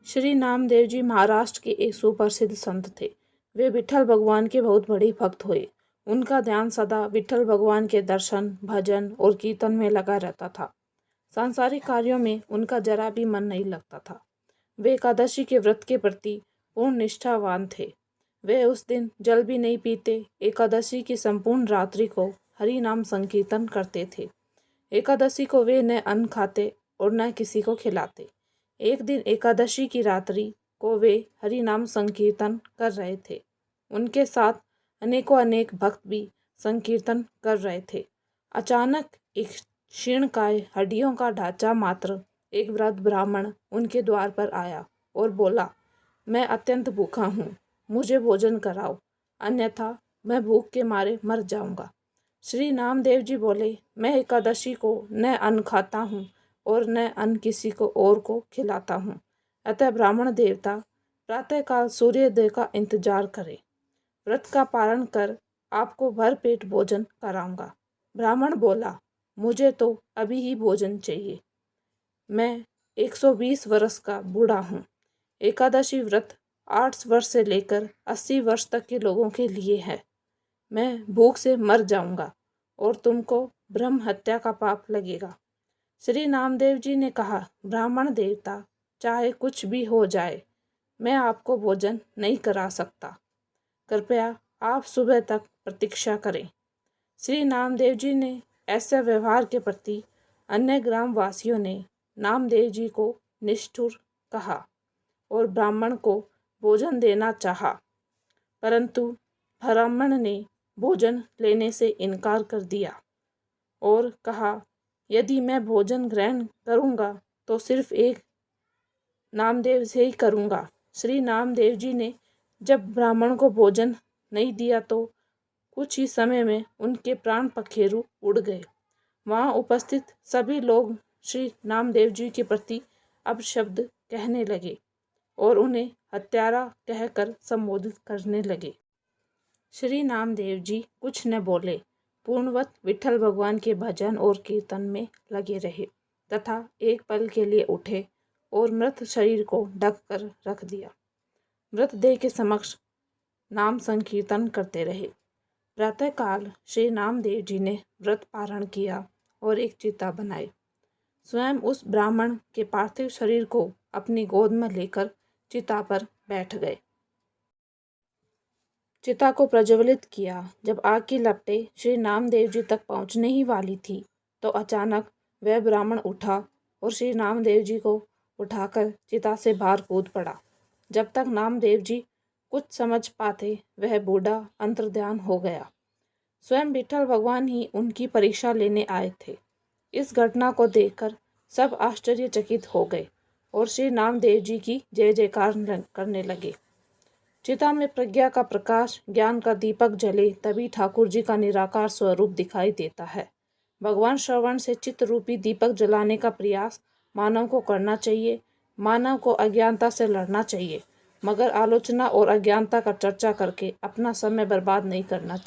श्री नामदेव जी महाराष्ट्र के एक सुप्रसिद्ध संत थे। वे विट्ठल भगवान के बहुत बड़े भक्त हुए। उनका ध्यान सदा विट्ठल भगवान के दर्शन, भजन और कीर्तन में लगा रहता था। सांसारिक कार्यों में उनका जरा भी मन नहीं लगता था। वे एकादशी के व्रत के प्रति पूर्ण निष्ठावान थे। वे उस दिन जल भी नहीं पीते। एकादशी की संपूर्ण रात्रि को हरि नाम संकीर्तन करते थे। एकादशी को वे न अन्न खाते और न किसी को खिलाते। एक दिन एकादशी की रात्रि को वे हरि नाम संकीर्तन कर रहे थे। उनके साथ अनेकों अनेक भक्त भी संकीर्तन कर रहे थे। अचानक एक क्षीणकाय हड्डियों का ढांचा मात्र एक वृद्ध ब्राह्मण उनके द्वार पर आया और बोला, मैं अत्यंत भूखा हूँ, मुझे भोजन कराओ, अन्यथा मैं भूख के मारे मर जाऊंगा। श्री नामदेव जी बोले, मैं एकादशी को न अन्न खाता हूँ और न अन्न किसी को और को खिलाता हूँ। अतः ब्राह्मण देवता प्रातःकाल सूर्योदय का इंतजार करें। व्रत का पालन कर आपको भर पेट भोजन कराऊंगा। ब्राह्मण बोला, मुझे तो अभी ही भोजन चाहिए। मैं 120 वर्ष का बूढ़ा हूँ। एकादशी व्रत 8 वर्ष से लेकर 80 वर्ष तक के लोगों के लिए है। मैं भूख से मर जाऊंगा और तुमको ब्रह्म हत्या का पाप लगेगा। श्री नामदेव जी ने कहा, ब्राह्मण देवता, चाहे कुछ भी हो जाए, मैं आपको भोजन नहीं करा सकता। कृपया आप सुबह तक प्रतीक्षा करें। श्री नामदेव जी ने ऐसे व्यवहार के प्रति अन्य ग्रामवासियों ने नामदेव जी को निष्ठुर कहा और ब्राह्मण को भोजन देना चाहा, परंतु ब्राह्मण ने भोजन लेने से इनकार कर दिया और कहा, यदि मैं भोजन ग्रहण करूंगा तो सिर्फ एक नामदेव से ही करूंगा। श्री नामदेव जी ने जब ब्राह्मण को भोजन नहीं दिया तो कुछ ही समय में उनके प्राण पखेरु उड़ गए। वहां उपस्थित सभी लोग श्री नामदेव जी के प्रति अपशब्द कहने लगे और उन्हें हत्यारा कहकर संबोधित करने लगे। श्री नामदेव जी कुछ न बोले, पूर्णवत विट्ठल भगवान के भजन और कीर्तन में लगे रहे तथा एक पल के लिए उठे और मृत शरीर को ढक कर रख दिया। मृतदेह के समक्ष नाम संकीर्तन करते रहे। प्रातःकाल श्री नामदेव जी ने व्रत पारण किया और एक चिता बनाई। स्वयं उस ब्राह्मण के पार्थिव शरीर को अपनी गोद में लेकर चिता पर बैठ गए। चिता को प्रज्वलित किया। जब आग की लपटें श्री नामदेव जी तक पहुंचने ही वाली थी तो अचानक वह ब्राह्मण उठा और श्री नामदेव जी को उठाकर चिता से बाहर कूद पड़ा। जब तक नामदेव जी कुछ समझ पाते वह बूढ़ा अंतर्ध्यान हो गया। स्वयं विट्ठल भगवान ही उनकी परीक्षा लेने आए थे। इस घटना को देखकर सब आश्चर्यचकित हो गए और श्री नामदेव जी की जय जयकार करने लगे। चिता में प्रज्ञा का प्रकाश, ज्ञान का दीपक जले तभी ठाकुर जी का निराकार स्वरूप दिखाई देता है। भगवान श्रवण से चित्त रूपी दीपक जलाने का प्रयास मानव को करना चाहिए। मानव को अज्ञानता से लड़ना चाहिए, मगर आलोचना और अज्ञानता का चर्चा करके अपना समय बर्बाद नहीं करना चाहिए।